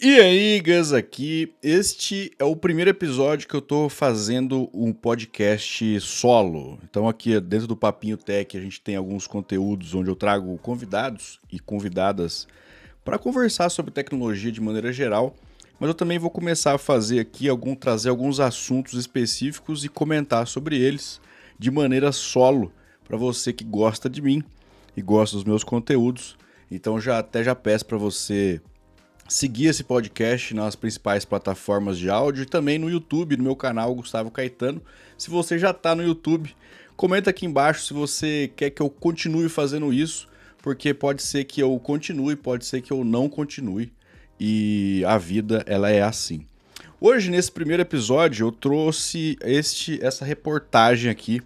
E aí, Gus aqui. Este é o primeiro episódio que eu tô fazendo um podcast solo. Então aqui dentro do Papinho Tech a gente tem alguns conteúdos onde eu trago convidados e convidadas para conversar sobre tecnologia de maneira geral, mas eu também vou começar a fazer aqui trazer alguns assuntos específicos e comentar sobre eles de maneira solo para você que gosta de mim e gosta dos meus conteúdos. Então já peço para você seguir esse podcast nas principais plataformas de áudio e também no YouTube, no meu canal Gustavo Caetano. Se você já está no YouTube, comenta aqui embaixo se você quer que eu continue fazendo isso, porque pode ser que eu continue, pode ser que eu não continue, e a vida ela é assim. Hoje, nesse primeiro episódio, eu trouxe essa reportagem aqui,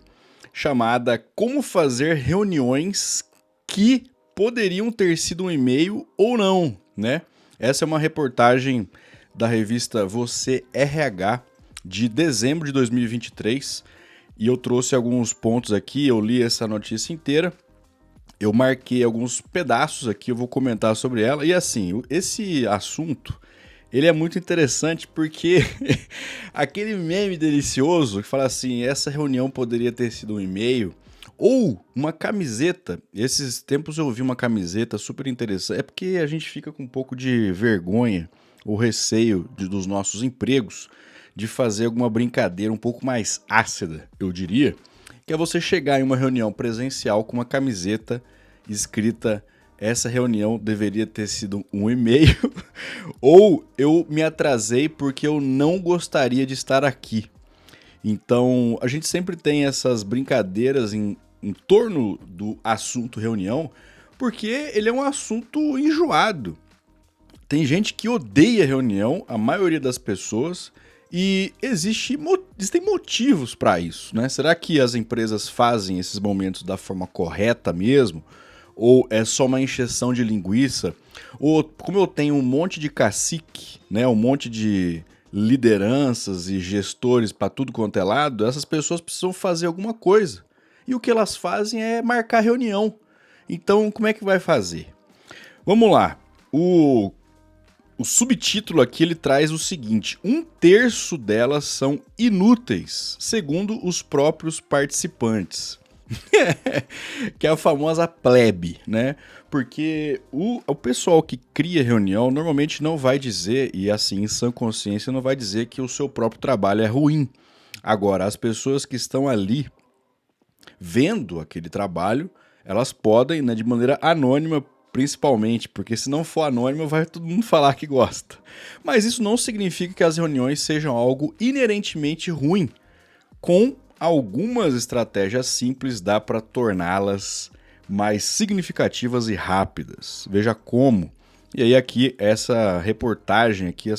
chamada Como Fazer Reuniões que Poderiam Ter Sido um E-mail ou Não, né? Essa é uma reportagem da revista Você RH de dezembro de 2023 e eu trouxe alguns pontos aqui, eu li essa notícia inteira, eu marquei alguns pedaços aqui, eu vou comentar sobre ela e assim, esse assunto ele é muito interessante porque aquele meme delicioso que fala assim, essa reunião poderia ter sido um e-mail ou uma camiseta. Esses tempos eu vi uma camiseta super interessante. É porque a gente fica com um pouco de vergonha ou receio dos nossos empregos de fazer alguma brincadeira um pouco mais ácida, eu diria, que é você chegar em uma reunião presencial com uma camiseta escrita essa reunião deveria ter sido um e-mail ou eu me atrasei porque eu não gostaria de estar aqui. Então, a gente sempre tem essas brincadeiras em torno do assunto reunião, porque ele é um assunto enjoado. Tem gente que odeia reunião, a maioria das pessoas, e existem motivos para isso, né? Será que as empresas fazem esses momentos da forma correta mesmo? Ou é só uma encheção de linguiça? Ou como eu tenho um monte de cacique, né? Um monte de lideranças e gestores para tudo quanto é lado, essas pessoas precisam fazer alguma coisa. E o que elas fazem é marcar reunião. Então, como é que vai fazer? Vamos lá. O subtítulo aqui ele traz o seguinte: 1/3 delas são inúteis, segundo os próprios participantes. Que é a famosa plebe, né? Porque o pessoal que cria reunião normalmente não vai dizer, e assim, em sã consciência, não vai dizer que o seu próprio trabalho é ruim. Agora, as pessoas que estão ali vendo aquele trabalho, elas podem, né, de maneira anônima, principalmente, porque se não for anônimo, vai todo mundo falar que gosta. Mas isso não significa que as reuniões sejam algo inerentemente ruim. Com algumas estratégias simples dá para torná-las mais significativas e rápidas. Veja como. E aí aqui essa reportagem aqui,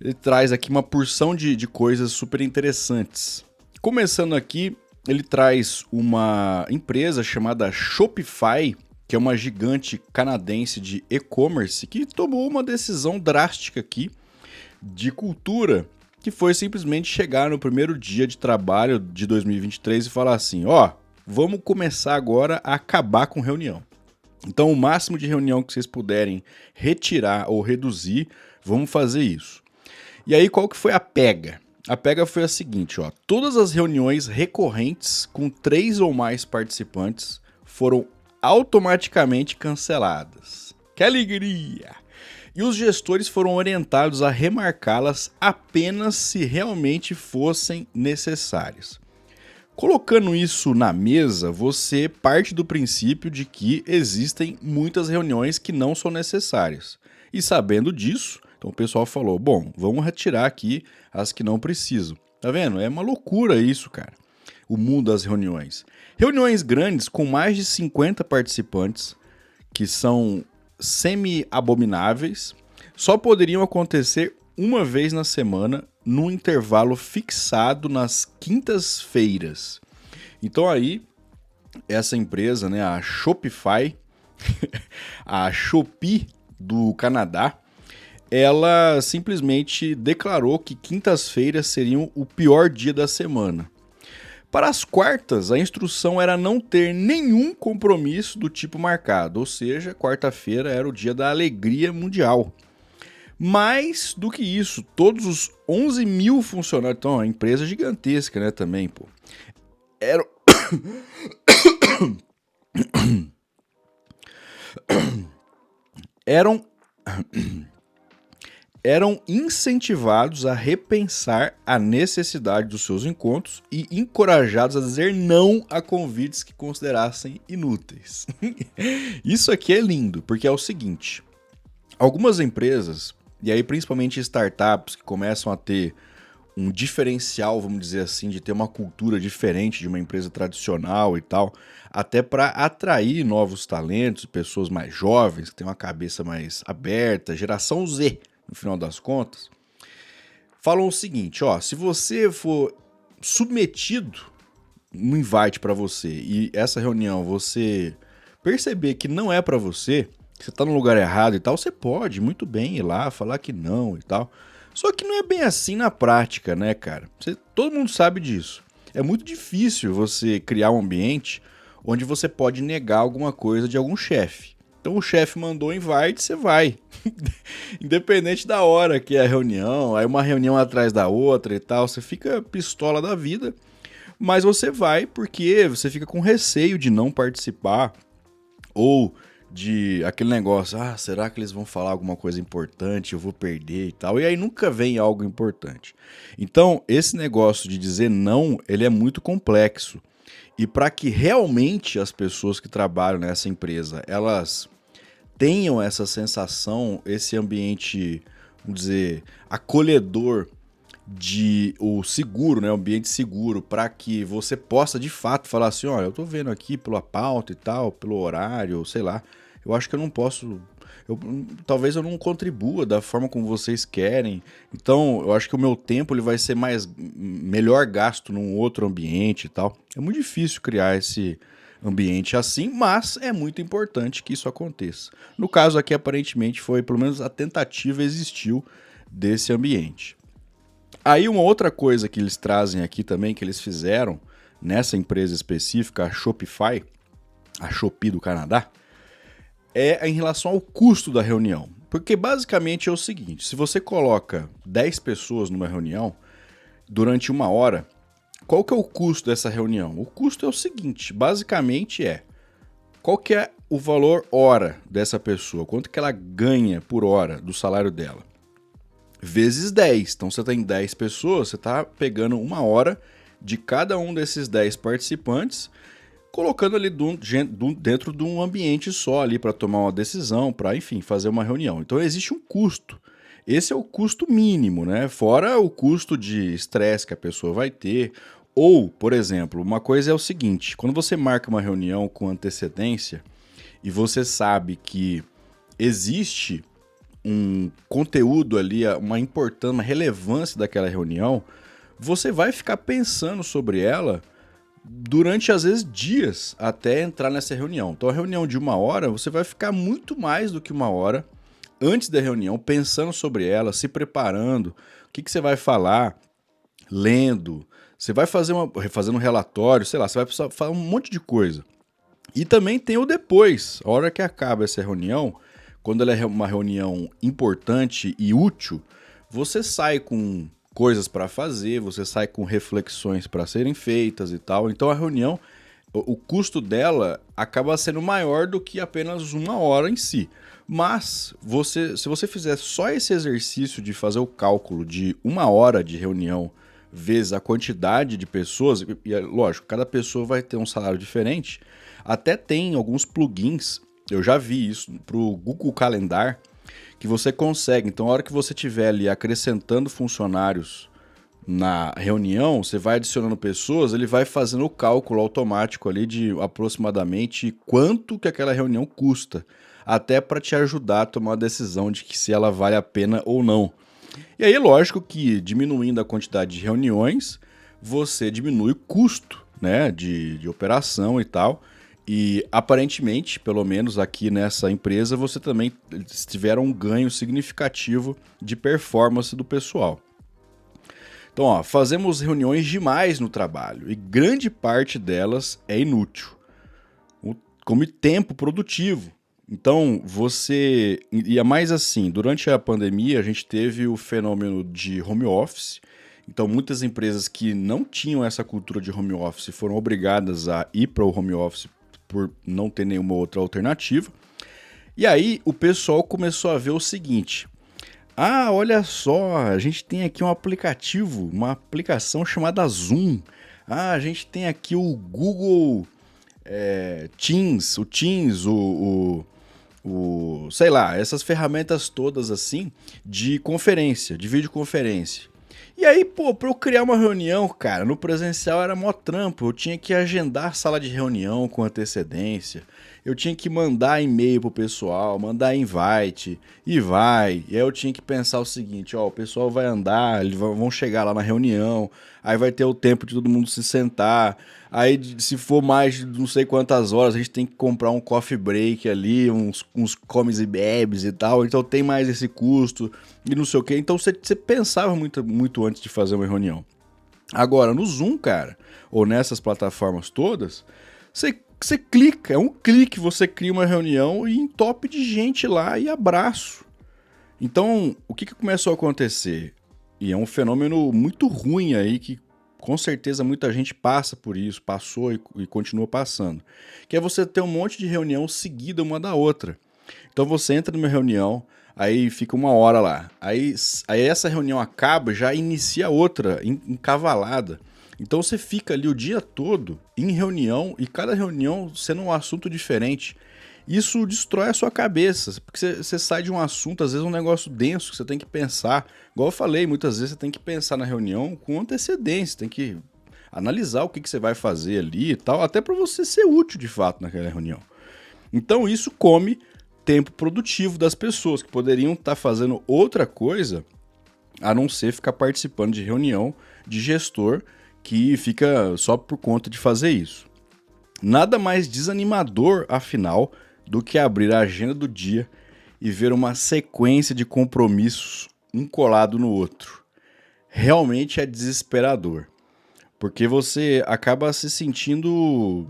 ele traz aqui uma porção de coisas super interessantes. Começando aqui, ele traz uma empresa chamada Shopify, que é uma gigante canadense de e-commerce, que tomou uma decisão drástica aqui de cultura, que foi simplesmente chegar no primeiro dia de trabalho de 2023 e falar assim, vamos começar agora a acabar com reunião. Então o máximo de reunião que vocês puderem retirar ou reduzir, vamos fazer isso. E aí qual que foi a pega? A pega foi a seguinte, todas as reuniões recorrentes com 3 ou mais participantes foram automaticamente canceladas. Que alegria! E os gestores foram orientados a remarcá-las apenas se realmente fossem necessárias. Colocando isso na mesa, você parte do princípio de que existem muitas reuniões que não são necessárias. E sabendo disso, então o pessoal falou, bom, vamos retirar aqui as que não precisam. Tá vendo? É uma loucura isso, cara. O mundo das reuniões. Reuniões grandes com mais de 50 participantes, que são semi-abomináveis, só poderiam acontecer uma vez na semana, num intervalo fixado nas quintas-feiras. Então aí, essa empresa, né, a Shopify, a Shopee do Canadá, ela simplesmente declarou que quintas-feiras seriam o pior dia da semana. Para as quartas, a instrução era não ter nenhum compromisso do tipo marcado, ou seja, quarta-feira era o dia da alegria mundial. Mais do que isso, todos os 11 mil funcionários, então, é uma empresa gigantesca, né, também, pô, eram, eram eram incentivados a repensar a necessidade dos seus encontros e encorajados a dizer não a convites que considerassem inúteis. Isso aqui é lindo, porque é o seguinte: algumas empresas, e aí principalmente startups que começam a ter um diferencial, vamos dizer assim, de ter uma cultura diferente de uma empresa tradicional e tal, até para atrair novos talentos, pessoas mais jovens, que têm uma cabeça mais aberta, geração Z, no final das contas, falam o seguinte, ó, se você for submetido um invite para você e essa reunião você perceber que não é para você, que você tá no lugar errado e tal, você pode muito bem ir lá falar que não e tal. Só que não é bem assim na prática, né, cara? Todo mundo sabe disso. É muito difícil você criar um ambiente onde você pode negar alguma coisa de algum chefe. Então o chefe mandou invite, você vai. Independente da hora que é a reunião, aí uma reunião atrás da outra e tal, você fica pistola da vida, mas você vai porque você fica com receio de não participar ou de aquele negócio, será que eles vão falar alguma coisa importante, eu vou perder e tal, e aí nunca vem algo importante. Então, esse negócio de dizer não, ele é muito complexo, e para que realmente as pessoas que trabalham nessa empresa, elas tenham essa sensação, esse ambiente, vamos dizer, acolhedor, de o seguro, né, o ambiente seguro, para que você possa de fato falar assim, olha, eu tô vendo aqui pela pauta e tal, pelo horário, sei lá, eu acho que eu não posso, talvez eu não contribua da forma como vocês querem, então eu acho que o meu tempo ele vai ser melhor gasto num outro ambiente e tal. É muito difícil criar esse ambiente assim, mas é muito importante que isso aconteça. No caso aqui, aparentemente, foi, pelo menos a tentativa existiu desse ambiente. Aí uma outra coisa que eles trazem aqui também, que eles fizeram nessa empresa específica, a Shopify, a Shopee do Canadá, é em relação ao custo da reunião. Porque basicamente é o seguinte, se você coloca 10 pessoas numa reunião durante 1 hora, qual que é o custo dessa reunião? O custo é o seguinte, basicamente qual que é o valor hora dessa pessoa, quanto que ela ganha por hora do salário dela? Vezes 10. Então você tem 10 pessoas, você está pegando 1 hora de cada um desses 10 participantes, colocando ali dentro de um ambiente só ali para tomar uma decisão, para, enfim, fazer uma reunião. Então existe um custo. Esse é o custo mínimo, né? Fora o custo de estresse que a pessoa vai ter. Ou, por exemplo, uma coisa é o seguinte, quando você marca uma reunião com antecedência e você sabe que existe um conteúdo ali, uma importância, uma relevância daquela reunião, você vai ficar pensando sobre ela durante, às vezes, dias até entrar nessa reunião. Então, a reunião de 1 hora, você vai ficar muito mais do que 1 hora antes da reunião, pensando sobre ela, se preparando, o que você vai falar, lendo, você vai fazendo um relatório, sei lá, você vai precisar falar um monte de coisa. E também tem o depois, a hora que acaba essa reunião, quando ela é uma reunião importante e útil, você sai com coisas para fazer, você sai com reflexões para serem feitas e tal. Então a reunião, o custo dela acaba sendo maior do que apenas 1 hora em si. Mas se você fizer só esse exercício de fazer o cálculo de 1 hora de reunião vezes a quantidade de pessoas, e lógico, cada pessoa vai ter um salário diferente, até tem alguns plugins, eu já vi isso pro Google Calendar, que você consegue. Então, a hora que você estiver ali acrescentando funcionários na reunião, você vai adicionando pessoas, ele vai fazendo o cálculo automático ali de aproximadamente quanto que aquela reunião custa, até para te ajudar a tomar a decisão de que se ela vale a pena ou não. E aí, lógico que diminuindo a quantidade de reuniões, você diminui o custo, né, de operação e tal. E aparentemente, pelo menos aqui nessa empresa, você também tiveram um ganho significativo de performance do pessoal. Então, ó, fazemos reuniões demais no trabalho e grande parte delas é inútil, come tempo produtivo. Então, você. E é mais assim, durante a pandemia, a gente teve o fenômeno de home office. Então, muitas empresas que não tinham essa cultura de home office foram obrigadas a ir para o home office por não ter nenhuma outra alternativa. E aí, o pessoal começou a ver o seguinte: ah, olha só, a gente tem aqui um aplicativo, uma aplicação chamada Zoom. Ah, a gente tem aqui o Google Teams, sei lá, essas ferramentas todas assim de conferência, de videoconferência. E aí, pô, pra eu criar uma reunião, cara, no presencial era mó trampo. Eu tinha que agendar sala de reunião com antecedência. Eu tinha que mandar e-mail pro pessoal, mandar invite, e vai. E aí eu tinha que pensar o seguinte, ó, o pessoal vai andar, eles vão chegar lá na reunião, aí vai ter o tempo de todo mundo se sentar. Aí, se for mais de não sei quantas horas, a gente tem que comprar um coffee break ali, uns comes e bebes e tal. Então tem mais esse custo e não sei o quê. Então você pensava muito antes de fazer uma reunião. Agora, no Zoom, cara, ou nessas plataformas todas, você clica, é um clique, você cria uma reunião e entope de gente lá e abraço. Então, o que começou a acontecer? E é um fenômeno muito ruim aí que com certeza muita gente passa por isso, passou e continua passando. Que é você ter um monte de reunião seguida uma da outra. Então você entra numa reunião, aí fica uma hora lá. Aí essa reunião acaba, já inicia outra, encavalada. Então você fica ali o dia todo em reunião e cada reunião sendo um assunto diferente. Isso destrói a sua cabeça, porque você sai de um assunto, às vezes um negócio denso que você tem que pensar. Igual eu falei, muitas vezes você tem que pensar na reunião com antecedência, tem que analisar o que você vai fazer ali e tal, até para você ser útil de fato naquela reunião. Então isso come tempo produtivo das pessoas que poderiam estar fazendo outra coisa a não ser ficar participando de reunião de gestor que fica só por conta de fazer isso. Nada mais desanimador, afinal, do que abrir a agenda do dia e ver uma sequência de compromissos um colado no outro. Realmente é desesperador, porque você acaba se sentindo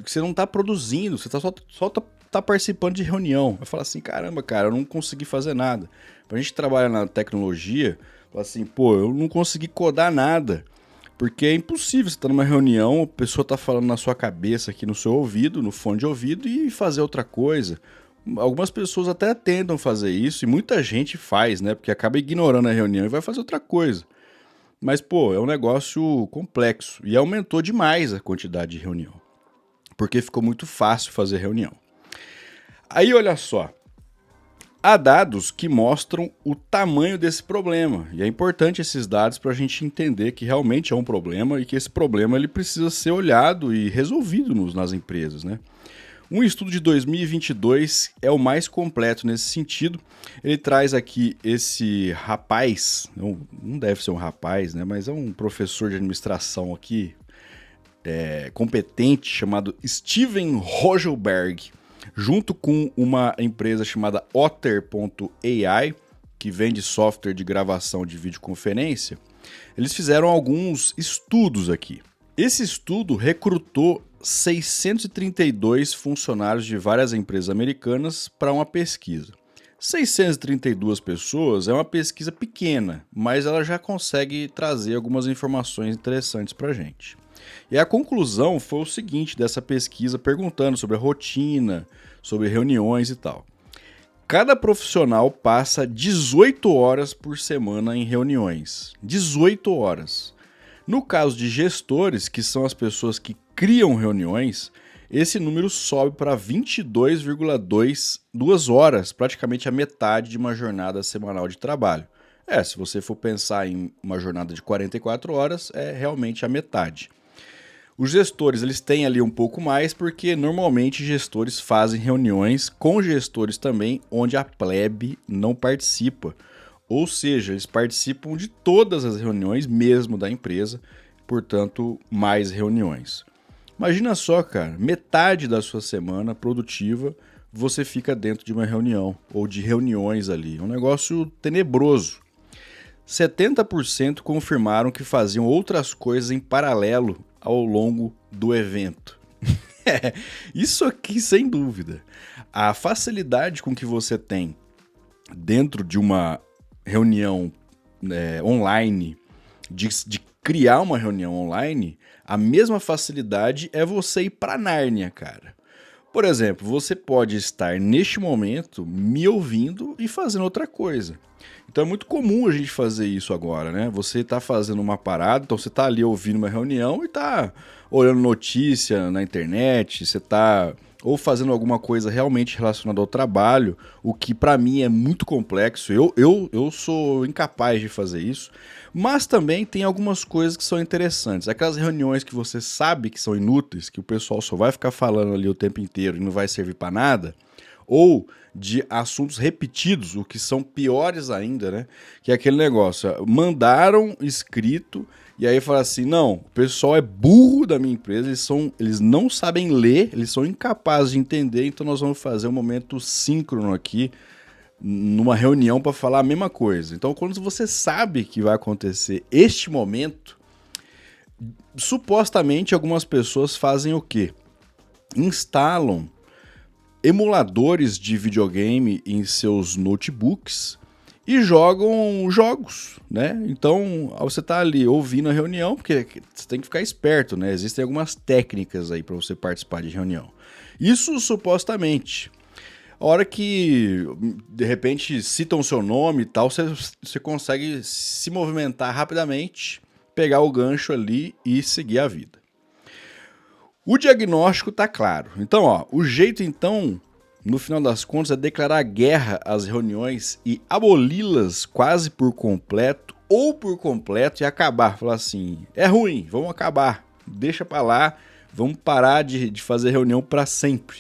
que você não está produzindo, você só tá participando de reunião. Vai falar assim, caramba, cara, eu não consegui fazer nada. Pra gente trabalhar na tecnologia, fala assim, pô, eu não consegui codar nada. Porque é impossível, você tá numa reunião, a pessoa tá falando na sua cabeça, aqui no seu ouvido, no fone de ouvido, e fazer outra coisa. Algumas pessoas até tentam fazer isso, e muita gente faz, né? Porque acaba ignorando a reunião e vai fazer outra coisa. Mas, pô, é um negócio complexo, e aumentou demais a quantidade de reunião. Porque ficou muito fácil fazer reunião. Aí, olha só. Há dados que mostram o tamanho desse problema, e é importante esses dados para a gente entender que realmente é um problema e que esse problema ele precisa ser olhado e resolvido nas empresas, né? Um estudo de 2022 é o mais completo nesse sentido. Ele traz aqui esse rapaz, não deve ser um rapaz, né? Mas é um professor de administração aqui, competente, chamado Steven Rogelberg, junto com uma empresa chamada Otter.ai, que vende software de gravação de videoconferência. Eles fizeram alguns estudos aqui. Esse estudo recrutou 632 funcionários de várias empresas americanas para uma pesquisa. 632 pessoas é uma pesquisa pequena, mas ela já consegue trazer algumas informações interessantes para a gente. E a conclusão foi o seguinte dessa pesquisa, perguntando sobre a rotina, sobre reuniões e tal. Cada profissional passa 18 horas por semana em reuniões. 18 horas. No caso de gestores, que são as pessoas que criam reuniões, esse número sobe para 22,2 horas, praticamente a metade de uma jornada semanal de trabalho. Se você for pensar em uma jornada de 44 horas, é realmente a metade. Os gestores, eles têm ali um pouco mais, porque normalmente gestores fazem reuniões com gestores também, onde a plebe não participa. Ou seja, eles participam de todas as reuniões mesmo da empresa, portanto, mais reuniões. Imagina só, cara, metade da sua semana produtiva você fica dentro de uma reunião ou de reuniões ali. É um negócio tenebroso. 70% confirmaram que faziam outras coisas em paralelo ao longo do evento. Isso aqui, sem dúvida. A facilidade com que você tem dentro de uma reunião online, de criar uma reunião online, a mesma facilidade é você ir para Nárnia, cara. Por exemplo, você pode estar neste momento me ouvindo e fazendo outra coisa. Então é muito comum a gente fazer isso agora, né? Você tá fazendo uma parada, então você tá ali ouvindo uma reunião e tá olhando notícia na internet, você tá ou fazendo alguma coisa realmente relacionada ao trabalho, o que pra mim é muito complexo. Eu sou incapaz de fazer isso, mas também tem algumas coisas que são interessantes. Aquelas reuniões que você sabe que são inúteis, que o pessoal só vai ficar falando ali o tempo inteiro e não vai servir pra nada, ou de assuntos repetidos, o que são piores ainda, né? Que é aquele negócio, mandaram escrito e aí fala assim, não, o pessoal é burro da minha empresa, eles não sabem ler, eles são incapazes de entender, então nós vamos fazer um momento síncrono aqui, numa reunião para falar a mesma coisa. Então quando você sabe que vai acontecer este momento, supostamente algumas pessoas fazem o quê? Instalam emuladores de videogame em seus notebooks e jogam jogos, né? Então, você tá ali ouvindo a reunião, porque você tem que ficar esperto, né? Existem algumas técnicas aí para você participar de reunião. Isso supostamente. A hora que, de repente, citam o seu nome e tal, você consegue se movimentar rapidamente, pegar o gancho ali e seguir a vida. O diagnóstico tá claro. Então, ó, o jeito, então, no final das contas, é declarar guerra às reuniões e aboli-las quase por completo ou por completo e acabar. Falar assim, é ruim, vamos acabar, deixa pra lá, vamos parar de fazer reunião pra sempre.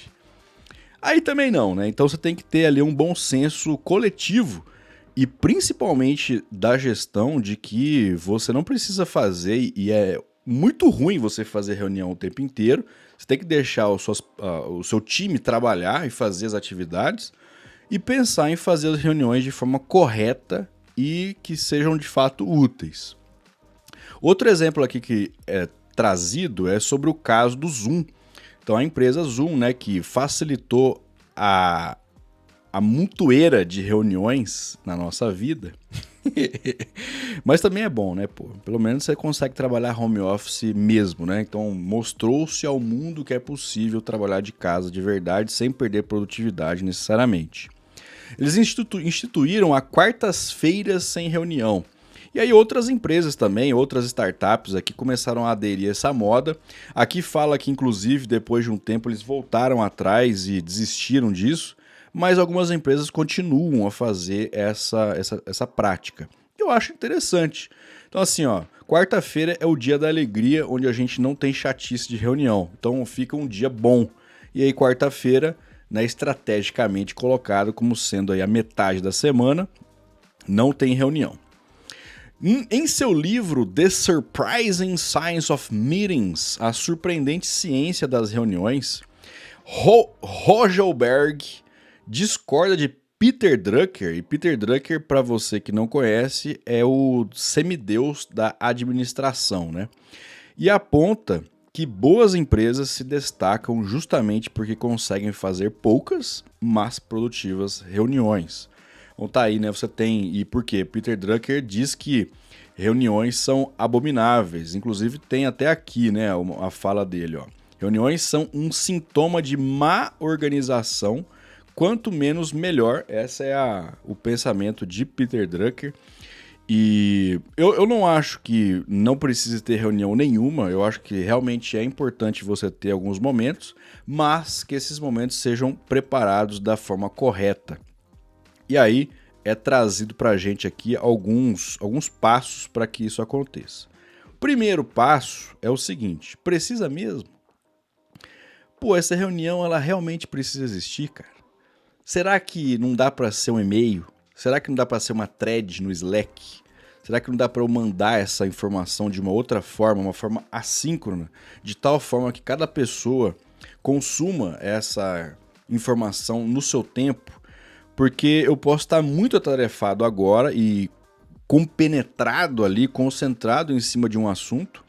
Aí também não, né? Então você tem que ter ali um bom senso coletivo e principalmente da gestão de que você não precisa fazer e é muito ruim você fazer reunião o tempo inteiro. Você tem que deixar o seu time trabalhar e fazer as atividades e pensar em fazer as reuniões de forma correta e que sejam de fato úteis. Outro exemplo aqui que é trazido é sobre o caso do Zoom. Então a empresa Zoom, né, que facilitou a montoeira de reuniões na nossa vida. Mas também é bom, né, pô? Pelo menos você consegue trabalhar home office mesmo, né? Então mostrou-se ao mundo que é possível trabalhar de casa de verdade sem perder produtividade necessariamente. Eles instituíram a quartas-feiras sem reunião. E aí outras empresas também, outras startups aqui começaram a aderir a essa moda. Aqui fala que inclusive depois de um tempo eles voltaram atrás e desistiram disso. Mas algumas empresas continuam a fazer essa prática. Eu acho interessante. Então assim, ó, quarta-feira é o dia da alegria, onde a gente não tem chatice de reunião. Então fica um dia bom. E aí quarta-feira, né, estrategicamente colocado como sendo aí a metade da semana, não tem reunião. Em seu livro The Surprising Science of Meetings, a surpreendente ciência das reuniões, Rogelberg discorda de Peter Drucker, e Peter Drucker, para você que não conhece, é o semideus da administração, né? E aponta que boas empresas se destacam justamente porque conseguem fazer poucas, mas produtivas reuniões. Então tá aí, né? Você tem... E por quê? Peter Drucker diz que reuniões são abomináveis. Inclusive tem até aqui, né, a fala dele, ó. Reuniões são um sintoma de má organização. Quanto menos, melhor. Esse é o pensamento de Peter Drucker. E eu não acho que não precise ter reunião nenhuma. Eu acho que realmente é importante você ter alguns momentos, mas que esses momentos sejam preparados da forma correta. E aí é trazido para a gente aqui alguns passos para que isso aconteça. O primeiro passo é o seguinte: precisa mesmo? Pô, essa reunião ela realmente precisa existir, cara? Será que não dá para ser um e-mail? Será que não dá para ser uma thread no Slack? Será que não dá para eu mandar essa informação de uma outra forma, uma forma assíncrona, de tal forma que cada pessoa consuma essa informação no seu tempo? Porque eu posso estar muito atarefado agora e compenetrado ali, concentrado em cima de um assunto,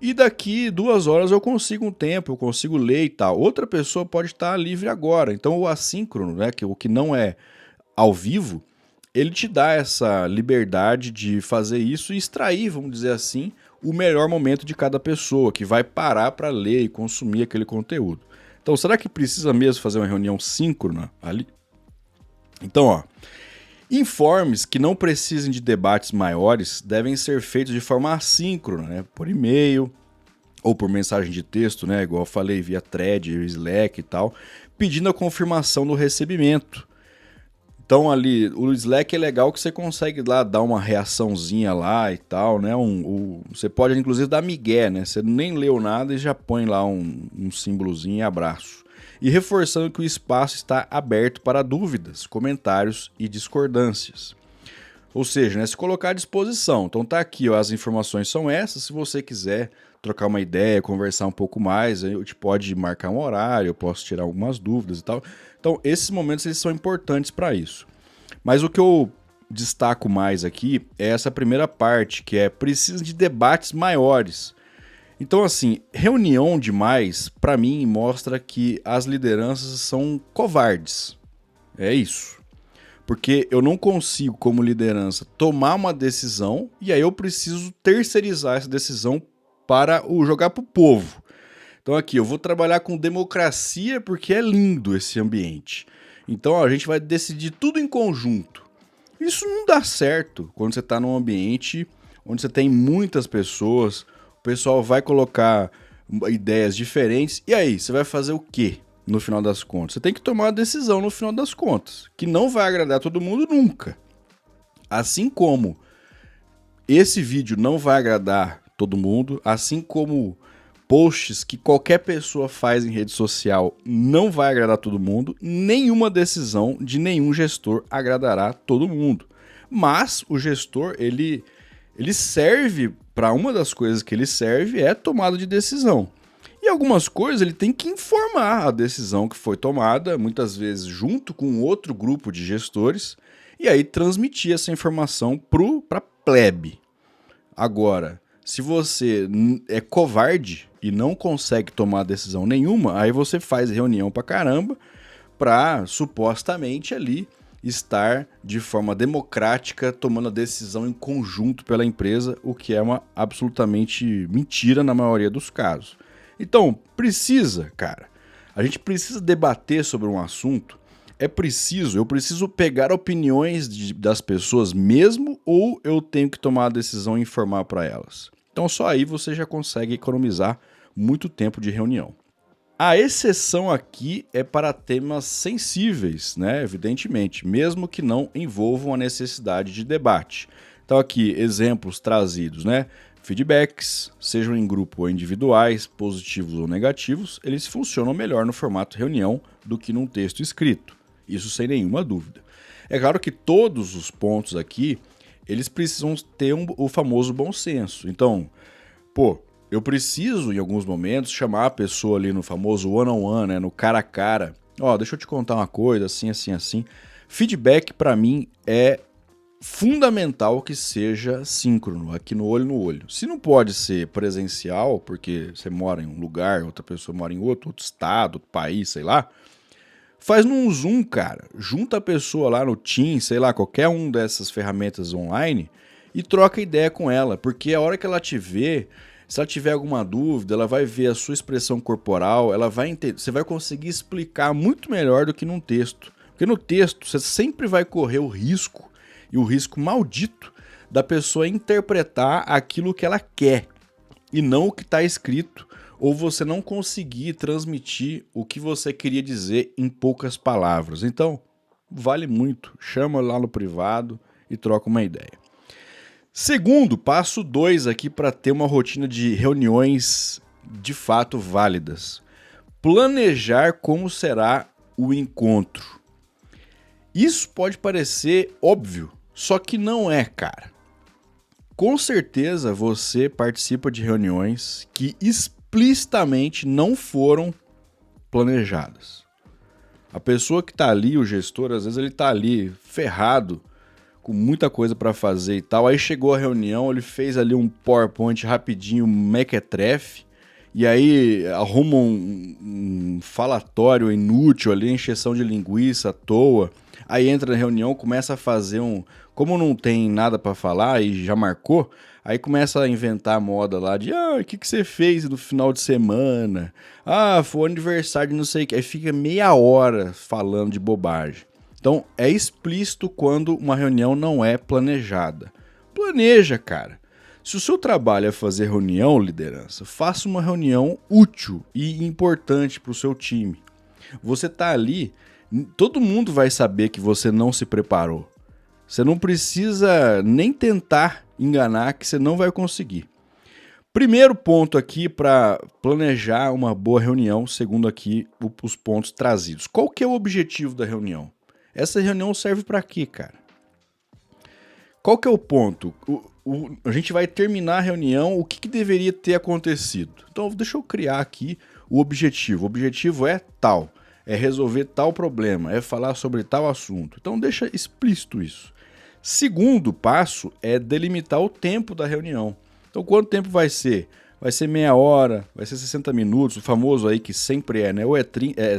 e daqui 2 horas eu consigo um tempo, eu consigo ler e tal. Outra pessoa pode estar livre agora. Então o assíncrono, né, o que não é ao vivo, ele te dá essa liberdade de fazer isso e extrair, vamos dizer assim, o melhor momento de cada pessoa, que vai parar para ler e consumir aquele conteúdo. Então, será que precisa mesmo fazer uma reunião síncrona ali? Então, ó, informes que não precisem de debates maiores devem ser feitos de forma assíncrona, né? Por e-mail ou por mensagem de texto, né? Igual eu falei, via thread, Slack e tal, pedindo a confirmação do recebimento. Então ali, o Slack é legal que você consegue lá dar uma reaçãozinha lá e tal, né? Você pode inclusive dar migué, né? Você nem leu nada e já põe lá um símbolozinho e abraço. E reforçando que o espaço está aberto para dúvidas, comentários e discordâncias. Ou seja, né, se colocar à disposição. Então tá aqui, ó, as informações são essas. Se você quiser trocar uma ideia, conversar um pouco mais, eu te pode marcar um horário, eu posso tirar algumas dúvidas e tal. Então esses momentos eles são importantes para isso. Mas o que eu destaco mais aqui é essa primeira parte, que é precisa de debates maiores. Então assim, reunião demais, para mim, mostra que as lideranças são covardes. É isso. Porque eu não consigo, como liderança, tomar uma decisão e aí eu preciso terceirizar essa decisão para jogar para o povo. Então aqui, eu vou trabalhar com democracia porque é lindo esse ambiente. Então ó, a gente vai decidir tudo em conjunto. Isso não dá certo quando você está num ambiente onde você tem muitas pessoas, o pessoal vai colocar ideias diferentes, e aí, você vai fazer o quê? No final das contas, você tem que tomar uma decisão no final das contas, que não vai agradar todo mundo nunca. Assim como esse vídeo não vai agradar todo mundo, assim como posts que qualquer pessoa faz em rede social não vai agradar todo mundo, nenhuma decisão de nenhum gestor agradará todo mundo. Mas o gestor, ele serve, para uma das coisas que ele serve é tomada de decisão. E algumas coisas ele tem que informar a decisão que foi tomada, muitas vezes junto com outro grupo de gestores, e aí transmitir essa informação para a plebe. Agora, se você é covarde e não consegue tomar decisão nenhuma, aí você faz reunião pra caramba para supostamente ali estar de forma democrática tomando a decisão em conjunto pela empresa, o que é uma absolutamente mentira na maioria dos casos. Então, precisa, cara. A gente precisa debater sobre um assunto. Eu preciso pegar opiniões das pessoas mesmo, ou eu tenho que tomar a decisão e informar para elas? Então, só aí você já consegue economizar muito tempo de reunião. A exceção aqui é para temas sensíveis, né? Evidentemente, mesmo que não envolvam a necessidade de debate. Então, aqui, exemplos trazidos, né? Feedbacks, sejam em grupo ou individuais, positivos ou negativos, eles funcionam melhor no formato reunião do que num texto escrito. Isso sem nenhuma dúvida. É claro que todos os pontos aqui, eles precisam ter o famoso bom senso. Então, eu preciso, em alguns momentos, chamar a pessoa ali no famoso one-on-one, né, no cara a cara. Deixa eu te contar uma coisa, assim, assim, assim. Feedback, para mim, é fundamental que seja síncrono, aqui no olho no olho. Se não pode ser presencial, porque você mora em um lugar, outra pessoa mora em outro estado, outro país, sei lá, faz num Zoom, cara. Junta a pessoa lá no Teams, sei lá, qualquer um dessas ferramentas online e troca ideia com ela, porque a hora que ela te vê, se ela tiver alguma dúvida, ela vai ver a sua expressão corporal, ela vai entender, você vai conseguir explicar muito melhor do que num texto. Porque no texto você sempre vai correr o risco, e o risco maldito, da pessoa interpretar aquilo que ela quer e não o que está escrito, ou você não conseguir transmitir o que você queria dizer em poucas palavras. Então, vale muito. Chama lá no privado e troca uma ideia. Segundo, passo 2 aqui para ter uma rotina de reuniões de fato válidas. Planejar como será o encontro. Isso pode parecer óbvio, só que não é, cara. Com certeza você participa de reuniões que explicitamente não foram planejadas. A pessoa que está ali, o gestor, às vezes ele está ali ferrado com muita coisa para fazer e tal. Aí chegou a reunião, ele fez ali um PowerPoint rapidinho, mequetrefe, e aí arruma um falatório inútil ali, encheção de linguiça à toa. Aí entra na reunião, começa a fazer Como não tem nada para falar e já marcou, aí começa a inventar a moda lá de o que você fez no final de semana? Foi o aniversário de não sei o que. Aí fica meia hora falando de bobagem. Então, é explícito quando uma reunião não é planejada. Planeja, cara. Se o seu trabalho é fazer reunião, liderança, faça uma reunião útil e importante para o seu time. Você tá ali, todo mundo vai saber que você não se preparou. Você não precisa nem tentar enganar que você não vai conseguir. Primeiro ponto aqui para planejar uma boa reunião, segundo aqui os pontos trazidos. Qual que é o objetivo da reunião? Essa reunião serve para quê, cara? Qual que é o ponto? A gente vai terminar a reunião, o que deveria ter acontecido? Então, deixa eu criar aqui o objetivo. O objetivo é tal, é resolver tal problema, é falar sobre tal assunto. Então, deixa explícito isso. Segundo passo é delimitar o tempo da reunião. Então, quanto tempo vai ser? Vai ser meia hora, vai ser 60 minutos, o famoso aí que sempre é, né? Ou é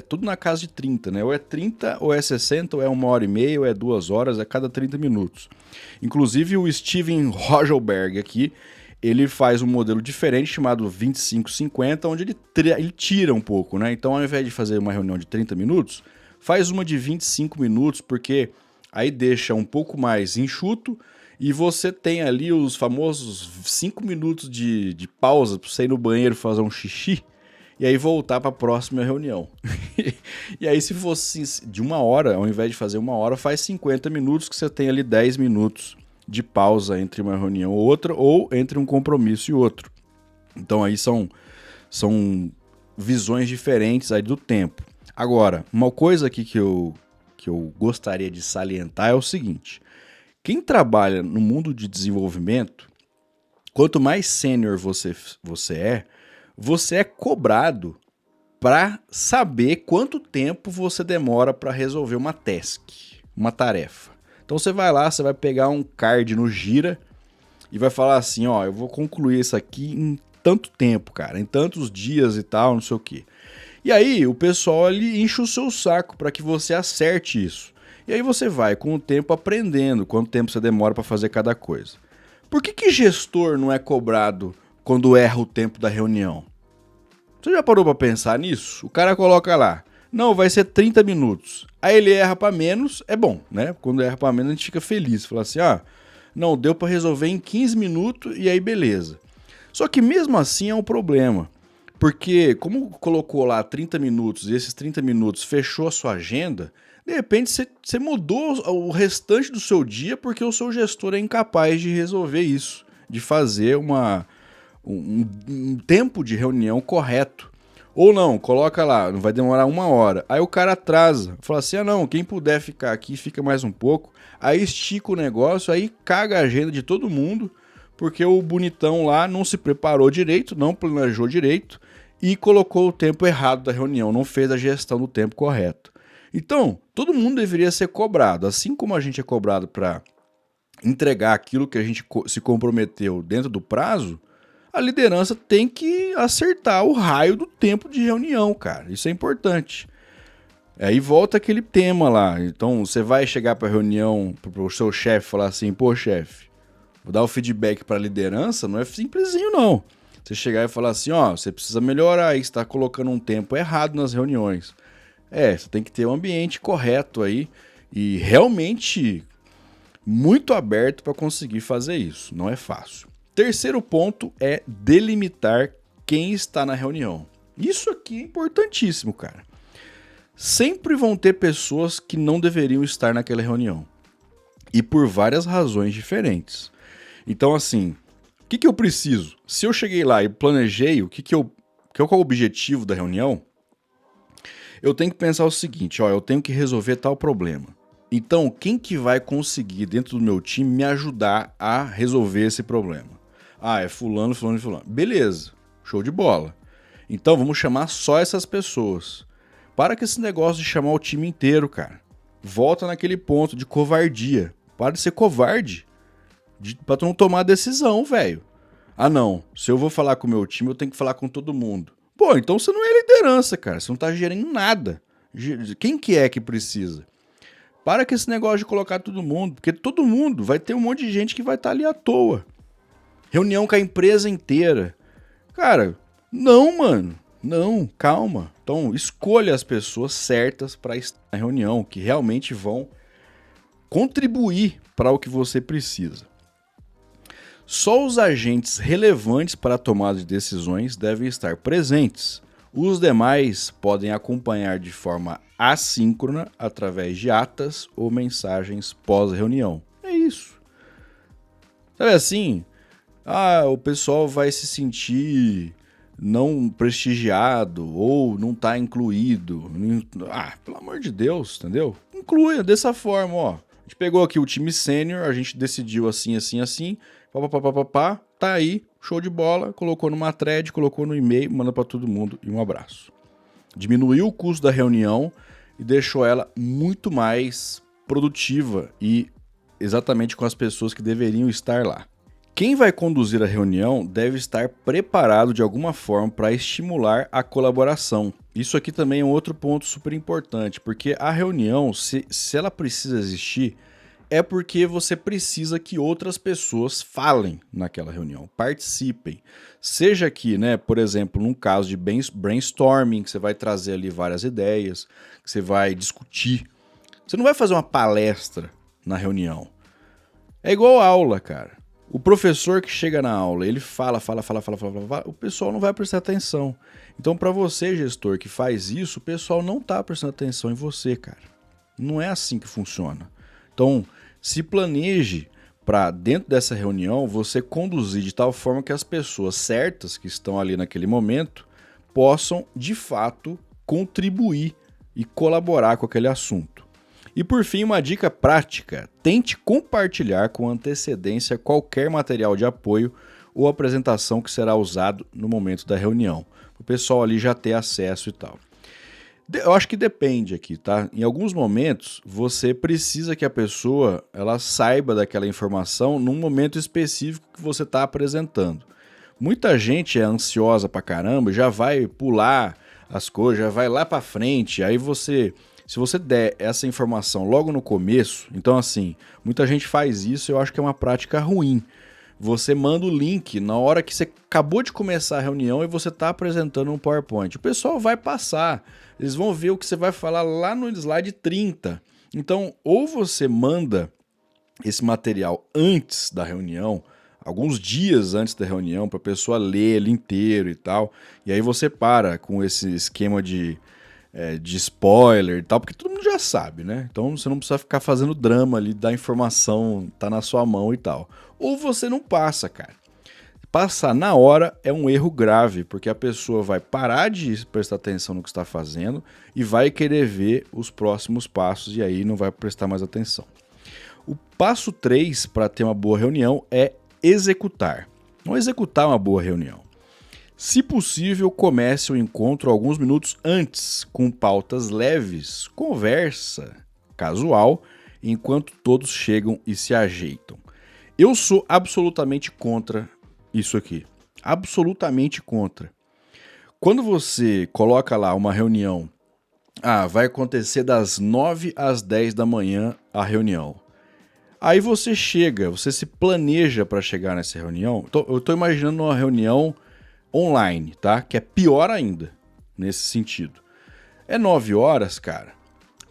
tudo na casa de 30, né? Ou é 30, ou é 60, ou é 1h30, ou é 2 horas, a cada 30 minutos. Inclusive o Steven Rogelberg aqui, ele faz um modelo diferente chamado 25-50, onde ele tira um pouco, né? Então, ao invés de fazer uma reunião de 30 minutos, faz uma de 25 minutos, porque aí deixa um pouco mais enxuto, e você tem ali os famosos 5 minutos de pausa para você ir no banheiro fazer um xixi e aí voltar para a próxima reunião. E aí se fosse de 1 hora, ao invés de fazer 1 hora, faz 50 minutos que você tem ali 10 minutos de pausa entre uma reunião ou outra ou entre um compromisso e outro. Então aí são visões diferentes aí do tempo. Agora, uma coisa aqui que eu gostaria de salientar é o seguinte: quem trabalha no mundo de desenvolvimento, quanto mais sênior você é cobrado para saber quanto tempo você demora para resolver uma task, uma tarefa. Então você vai lá, você vai pegar um card no Gira e vai falar assim, eu vou concluir isso aqui em tanto tempo, cara, em tantos dias e tal, não sei o quê. E aí o pessoal ali enche o seu saco para que você acerte isso. E aí você vai, com o tempo, aprendendo quanto tempo você demora para fazer cada coisa. Por que gestor não é cobrado quando erra o tempo da reunião? Você já parou para pensar nisso? O cara coloca lá, não, vai ser 30 minutos. Aí ele erra para menos, é bom, né? Quando erra para menos a gente fica feliz. Fala assim, não, deu para resolver em 15 minutos e aí beleza. Só que mesmo assim é um problema. Porque como colocou lá 30 minutos e esses 30 minutos fechou a sua agenda, de repente você mudou o restante do seu dia porque o seu gestor é incapaz de resolver isso, de fazer um tempo de reunião correto. Ou não, coloca lá, não vai demorar 1 hora. Aí o cara atrasa, fala assim, não, quem puder ficar aqui, fica mais um pouco. Aí estica o negócio, aí caga a agenda de todo mundo, porque o bonitão lá não se preparou direito, não planejou direito e colocou o tempo errado da reunião, não fez a gestão do tempo correto. Então, todo mundo deveria ser cobrado, assim como a gente é cobrado para entregar aquilo que a gente se comprometeu dentro do prazo, a liderança tem que acertar o raio do tempo de reunião, cara. Isso é importante. Aí volta aquele tema lá. Então, você vai chegar para a reunião, para o seu chefe, falar assim, pô, chefe, vou dar o feedback para a liderança, não é simplesinho, não. Você chegar e falar assim, você precisa melhorar aí, você está colocando um tempo errado nas reuniões. Você tem que ter um ambiente correto aí e realmente muito aberto para conseguir fazer isso. Não é fácil. Terceiro ponto é delimitar quem está na reunião. Isso aqui é importantíssimo, cara. Sempre vão ter pessoas que não deveriam estar naquela reunião. E por várias razões diferentes. Então, assim, o que eu preciso? Se eu cheguei lá e planejei qual é o objetivo da reunião, eu tenho que pensar o seguinte, eu tenho que resolver tal problema. Então, quem que vai conseguir dentro do meu time me ajudar a resolver esse problema? É fulano, fulano e fulano. Beleza, show de bola. Então, vamos chamar só essas pessoas. Para com esse negócio de chamar o time inteiro, cara. Volta naquele ponto de covardia. Para de ser covarde. Pra tu não tomar decisão, velho. Ah, não. Se eu vou falar com o meu time, eu tenho que falar com todo mundo. Pô, então você não é liderança, cara. Você não tá gerando nada. Quem que é que precisa? Para com esse negócio de colocar todo mundo. Porque todo mundo vai ter um monte de gente que vai estar ali à toa. Reunião com a empresa inteira. Cara, não, mano. Não, calma. Então, escolha as pessoas certas para estar na reunião, que realmente vão contribuir para o que você precisa. Só os agentes relevantes para a tomada de decisões devem estar presentes. Os demais podem acompanhar de forma assíncrona através de atas ou mensagens pós-reunião. É isso. Sabe assim? O pessoal vai se sentir não prestigiado ou não tá incluído. Pelo amor de Deus, entendeu? Inclua dessa forma, ó. A gente pegou aqui o time sênior, a gente decidiu assim, tá aí, show de bola, colocou numa thread, colocou no e-mail, manda pra todo mundo e um abraço. Diminuiu o custo da reunião e deixou ela muito mais produtiva e exatamente com as pessoas que deveriam estar lá. Quem vai conduzir a reunião deve estar preparado de alguma forma para estimular a colaboração. Isso aqui também é um outro ponto super importante, porque a reunião, se ela precisa existir, é porque você precisa que outras pessoas falem naquela reunião, participem. Seja aqui, né, por exemplo, num caso de brainstorming, que você vai trazer ali várias ideias, que você vai discutir. Você não vai fazer uma palestra na reunião. É igual aula, cara. O professor que chega na aula, ele fala, o pessoal não vai prestar atenção. Então, para você, gestor, que faz isso, o pessoal não tá prestando atenção em você, cara. Não é assim que funciona. Então, se planeje para, dentro dessa reunião, você conduzir de tal forma que as pessoas certas que estão ali naquele momento possam, de fato, contribuir e colaborar com aquele assunto. E por fim, uma dica prática: tente compartilhar com antecedência qualquer material de apoio ou apresentação que será usado no momento da reunião, para o pessoal ali já ter acesso e tal. Eu acho que depende aqui, tá? Em alguns momentos, você precisa que a pessoa ela saiba daquela informação num momento específico que você está apresentando. Muita gente é ansiosa pra caramba, já vai pular as coisas, já vai lá pra frente, aí se você der essa informação logo no começo, então assim, muita gente faz isso e eu acho que é uma prática ruim. Você manda o link na hora que você acabou de começar a reunião e você está apresentando um PowerPoint. O pessoal vai passar, eles vão ver o que você vai falar lá no slide 30. Então, ou você manda esse material antes da reunião, alguns dias antes da reunião, para a pessoa ler ele inteiro e tal, e aí você para com esse esquema de spoiler e tal, porque todo mundo já sabe, né? Então você não precisa ficar fazendo drama ali da informação, tá na sua mão e tal. Ou você não passa, cara. Passar na hora é um erro grave, porque a pessoa vai parar de prestar atenção no que está fazendo e vai querer ver os próximos passos e aí não vai prestar mais atenção. O passo 3 para ter uma boa reunião é executar. Não executar uma boa reunião. Se possível, comece o encontro alguns minutos antes, com pautas leves, conversa casual, enquanto todos chegam e se ajeitam. Eu sou absolutamente contra isso aqui. Absolutamente contra. Quando você coloca lá uma reunião, vai acontecer das 9 às 10 da manhã a reunião. Aí você chega, você se planeja para chegar nessa reunião. Eu estou imaginando uma reunião online, tá? Que é pior ainda, nesse sentido. É 9 horas, cara.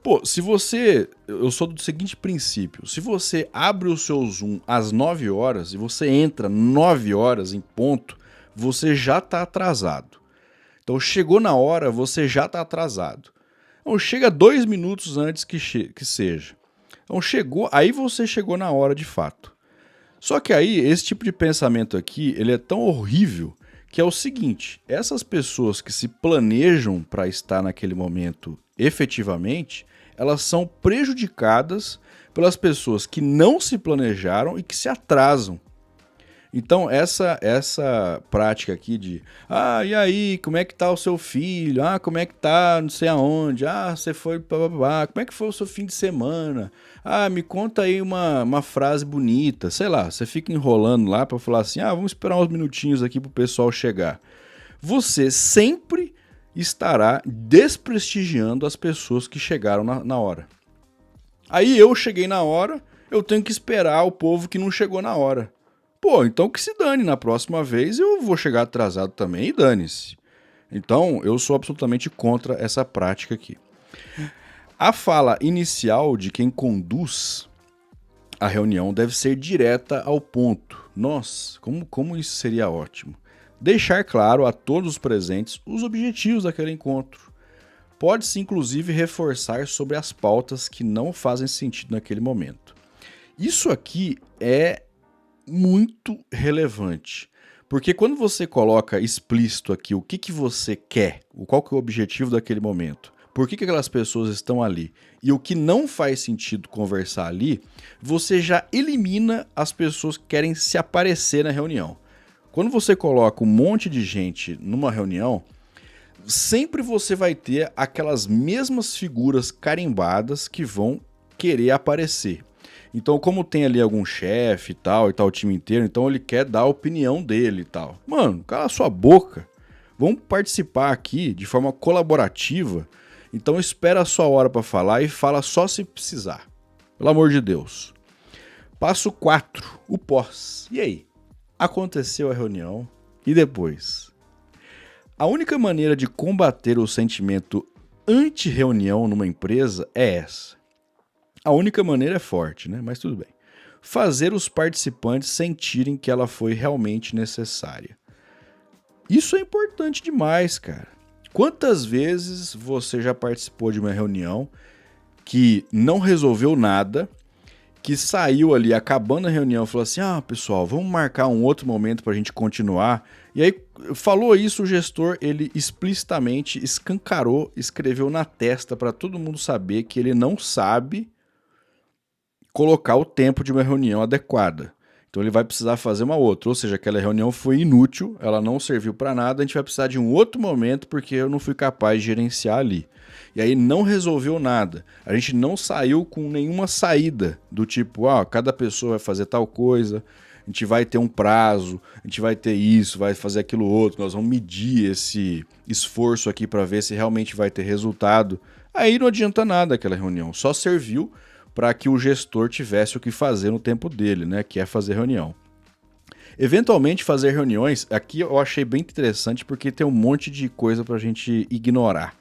Pô, se você... Eu sou do seguinte princípio. Se você abre o seu Zoom às 9 horas e você entra 9 horas em ponto, você já tá atrasado. Então, chegou na hora, você já tá atrasado. Então, chega 2 minutos antes que seja. Então, aí você chegou na hora de fato. Só que aí, esse tipo de pensamento aqui, ele é tão horrível que é o seguinte: essas pessoas que se planejam para estar naquele momento efetivamente, elas são prejudicadas pelas pessoas que não se planejaram e que se atrasam. Então, essa prática aqui de e aí, como é que tá o seu filho? Como é que tá não sei aonde? Você foi bababá. Como é que foi o seu fim de semana? Me conta aí uma frase bonita. Sei lá, você fica enrolando lá pra falar assim, vamos esperar uns minutinhos aqui pro pessoal chegar. Você sempre estará desprestigiando as pessoas que chegaram na hora. Aí eu cheguei na hora, eu tenho que esperar o povo que não chegou na hora. Pô, então que se dane, na próxima vez eu vou chegar atrasado também e dane-se. Então eu sou absolutamente contra essa prática aqui. A fala inicial de quem conduz a reunião deve ser direta ao ponto. Nossa, como isso seria ótimo. Deixar claro a todos os presentes os objetivos daquele encontro. Pode-se inclusive reforçar sobre as pautas que não fazem sentido naquele momento. Isso aqui é muito relevante, porque quando você coloca explícito aqui o que você quer, qual que é o objetivo daquele momento, por que aquelas pessoas estão ali e o que não faz sentido conversar ali, você já elimina as pessoas que querem se aparecer na reunião. Quando você coloca um monte de gente numa reunião, sempre você vai ter aquelas mesmas figuras carimbadas que vão querer aparecer. Então, como tem ali algum chefe e tal o time inteiro, então ele quer dar a opinião dele e tal. Mano, cala sua boca. Vamos participar aqui de forma colaborativa. Então espera a sua hora para falar e fala só se precisar. Pelo amor de Deus. Passo 4, o pós. E aí? Aconteceu a reunião e depois? A única maneira de combater o sentimento anti-reunião numa empresa é essa. A única maneira é forte, né? Mas tudo bem. Fazer os participantes sentirem que ela foi realmente necessária. Isso é importante demais, cara. Quantas vezes você já participou de uma reunião que não resolveu nada, que saiu ali acabando a reunião e falou assim, pessoal, vamos marcar um outro momento pra gente continuar. E aí falou isso o gestor, ele explicitamente escancarou, escreveu na testa pra todo mundo saber que ele não sabe colocar o tempo de uma reunião adequada. Então ele vai precisar fazer uma outra, ou seja, aquela reunião foi inútil, ela não serviu para nada, a gente vai precisar de um outro momento porque eu não fui capaz de gerenciar ali. E aí não resolveu nada, a gente não saiu com nenhuma saída do tipo, cada pessoa vai fazer tal coisa, a gente vai ter um prazo, a gente vai ter isso, vai fazer aquilo outro, nós vamos medir esse esforço aqui para ver se realmente vai ter resultado. Aí não adianta nada aquela reunião, só serviu para que o gestor tivesse o que fazer no tempo dele, né? Que é fazer reunião. Eventualmente, fazer reuniões, aqui eu achei bem interessante porque tem um monte de coisa para a gente ignorar.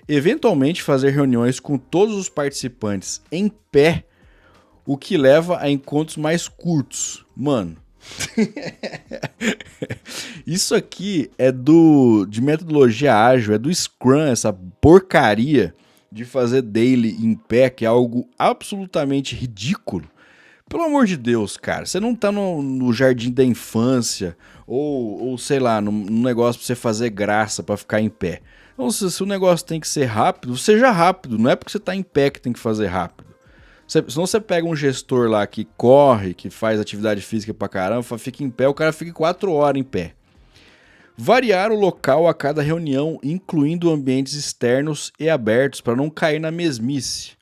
Eventualmente, fazer reuniões com todos os participantes em pé, o que leva a encontros mais curtos. Mano, isso aqui é de metodologia ágil, é do Scrum, essa porcaria de fazer daily em pé, que é algo absolutamente ridículo. Pelo amor de Deus, cara, você não tá no jardim da infância ou sei lá, num negócio pra você fazer graça pra ficar em pé. Então, se o negócio tem que ser rápido, seja rápido, não é porque você tá em pé que tem que fazer rápido. Senão você pega um gestor lá que corre, que faz atividade física pra caramba, fica em pé, o cara fica 4 horas em pé. Variar o local a cada reunião, incluindo ambientes externos e abertos, para não cair na mesmice.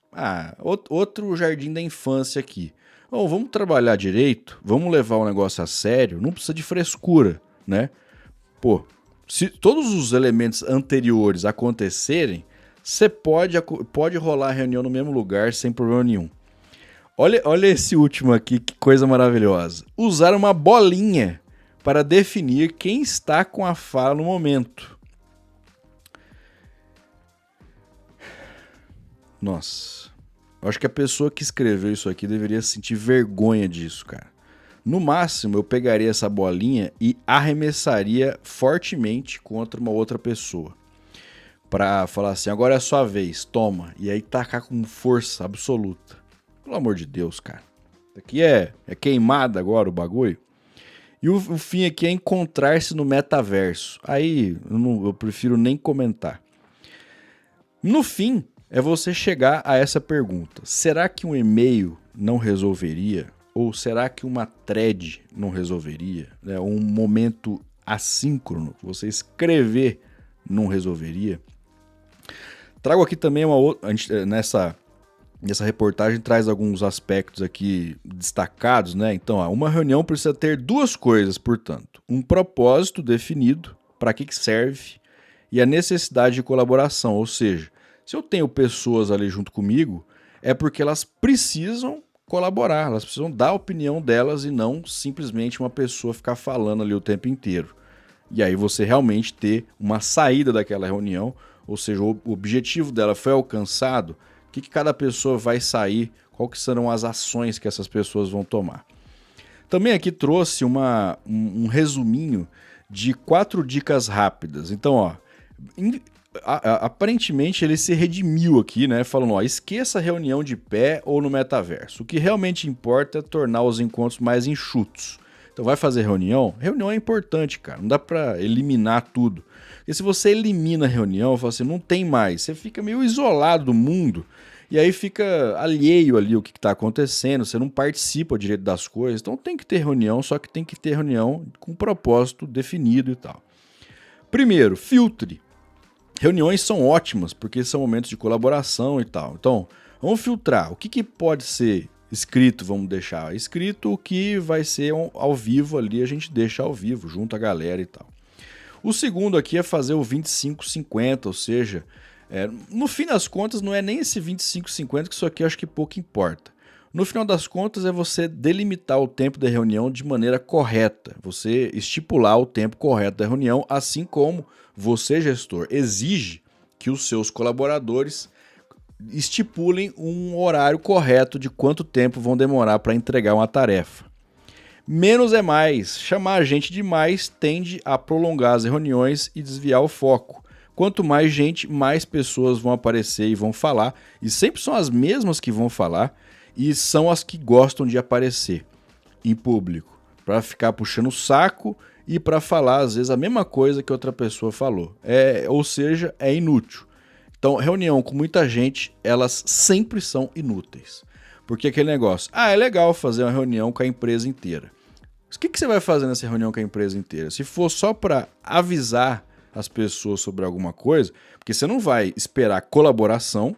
Outro jardim da infância aqui. Vamos trabalhar direito, vamos levar o negócio a sério, não precisa de frescura, né? Pô, se todos os elementos anteriores acontecerem, você pode rolar a reunião no mesmo lugar sem problema nenhum. Olha esse último aqui, que coisa maravilhosa. Usar uma bolinha para definir quem está com a fala no momento. Nossa, eu acho que a pessoa que escreveu isso aqui deveria sentir vergonha disso, cara. No máximo, eu pegaria essa bolinha e arremessaria fortemente contra uma outra pessoa. Pra falar assim, agora é a sua vez, toma. E aí tacar com força absoluta. Pelo amor de Deus, cara. Isso aqui é queimada agora o bagulho. E o fim aqui é encontrar-se no metaverso. Aí eu prefiro nem comentar. No fim, é você chegar a essa pergunta. Será que um e-mail não resolveria Ou será que uma thread não resolveria? Né? Um momento assíncrono, você escrever não resolveria? Trago aqui também uma outra... Nessa reportagem traz alguns aspectos aqui destacados, né? Então, uma reunião precisa ter duas coisas, portanto. Um propósito definido, para que serve, e a necessidade de colaboração. Ou seja, se eu tenho pessoas ali junto comigo, é porque elas precisam colaborar, elas precisam dar a opinião delas e não simplesmente uma pessoa ficar falando ali o tempo inteiro. E aí você realmente ter uma saída daquela reunião, ou seja, o objetivo dela foi alcançado, o que cada pessoa vai sair, qual que serão as ações que essas pessoas vão tomar. Também aqui trouxe um resuminho de 4 dicas rápidas. Então, aparentemente ele se redimiu aqui, né? Falando, esqueça a reunião de pé ou no metaverso. O que realmente importa é tornar os encontros mais enxutos. Então vai fazer reunião? Reunião é importante, cara. Não dá pra eliminar tudo. Porque se você elimina a reunião, fala assim, não tem mais. Você fica meio isolado do mundo e aí fica alheio ali o que está acontecendo. Você não participa direito das coisas. Então tem que ter reunião, só que tem que ter reunião com propósito definido e tal. Primeiro, filtre. Reuniões são ótimas porque são momentos de colaboração e tal. Então, vamos filtrar. O que pode ser escrito, vamos deixar escrito, o que vai ser ao vivo ali, a gente deixa ao vivo, junto a galera e tal. O segundo aqui é fazer o 25-50, ou seja, no fim das contas não é nem esse 25-50, que isso aqui eu acho que pouco importa. No final das contas é você delimitar o tempo da reunião de maneira correta, você estipular o tempo correto da reunião, assim como você, gestor, exige que os seus colaboradores estipulem um horário correto de quanto tempo vão demorar para entregar uma tarefa. Menos é mais. Chamar a gente demais tende a prolongar as reuniões e desviar o foco. Quanto mais gente, mais pessoas vão aparecer e vão falar. E sempre são as mesmas que vão falar e são as que gostam de aparecer em público. Para ficar puxando o saco e para falar, às vezes, a mesma coisa que outra pessoa falou. Ou seja, é inútil. Então, reunião com muita gente, elas sempre são inúteis. Porque aquele negócio, é legal fazer uma reunião com a empresa inteira. O que você vai fazer nessa reunião com a empresa inteira? Se for só para avisar as pessoas sobre alguma coisa, porque você não vai esperar colaboração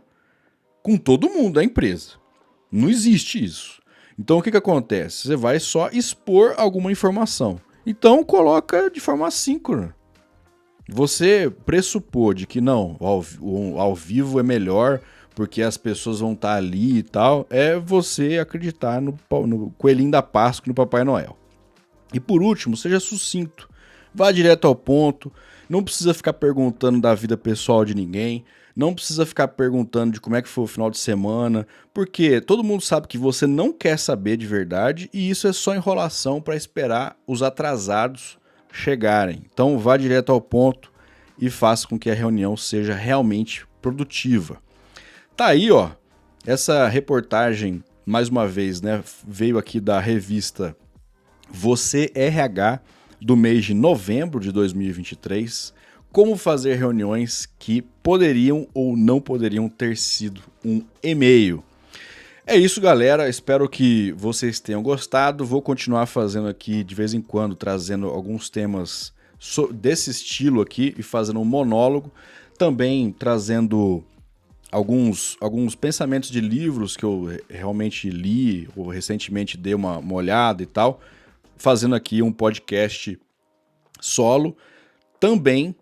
com todo mundo da empresa. Não existe isso. Então, o que acontece? Você vai só expor alguma informação. Então, coloca de forma assíncrona. Você pressupor de que não, ao vivo é melhor porque as pessoas vão estar ali e tal, é você acreditar no coelhinho da Páscoa, no Papai Noel. E por último, seja sucinto, vá direto ao ponto, não precisa ficar perguntando da vida pessoal de ninguém, não precisa ficar perguntando de como é que foi o final de semana, porque todo mundo sabe que você não quer saber de verdade e isso é só enrolação para esperar os atrasados chegarem. Então vá direto ao ponto e faça com que a reunião seja realmente produtiva. Tá aí, essa reportagem, mais uma vez, né, veio aqui da revista Você RH, do mês de novembro de 2023, como fazer reuniões que poderiam ou não poderiam ter sido um e-mail. É isso, galera. Espero que vocês tenham gostado. Vou continuar fazendo aqui, de vez em quando, trazendo alguns temas desse estilo aqui e fazendo um monólogo. Também trazendo alguns pensamentos de livros que eu realmente li ou recentemente dei uma olhada e tal. Fazendo aqui um podcast solo. Também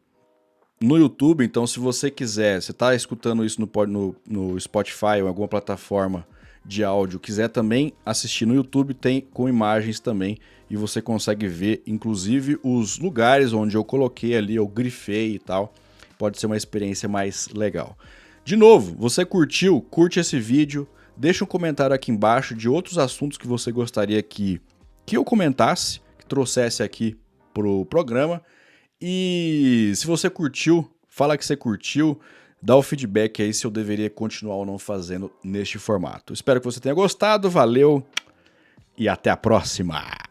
no YouTube, então se você quiser, você está escutando isso no Spotify ou em alguma plataforma de áudio, quiser também assistir no YouTube, tem com imagens também, e você consegue ver, inclusive, os lugares onde eu coloquei ali, eu grifei e tal. Pode ser uma experiência mais legal. De novo, você curtiu? Curte esse vídeo, deixa um comentário aqui embaixo de outros assuntos que você gostaria que eu comentasse, que trouxesse aqui pro programa. E se você curtiu, fala que você curtiu, dá o feedback aí se eu deveria continuar ou não fazendo neste formato. Espero que você tenha gostado, valeu e até a próxima!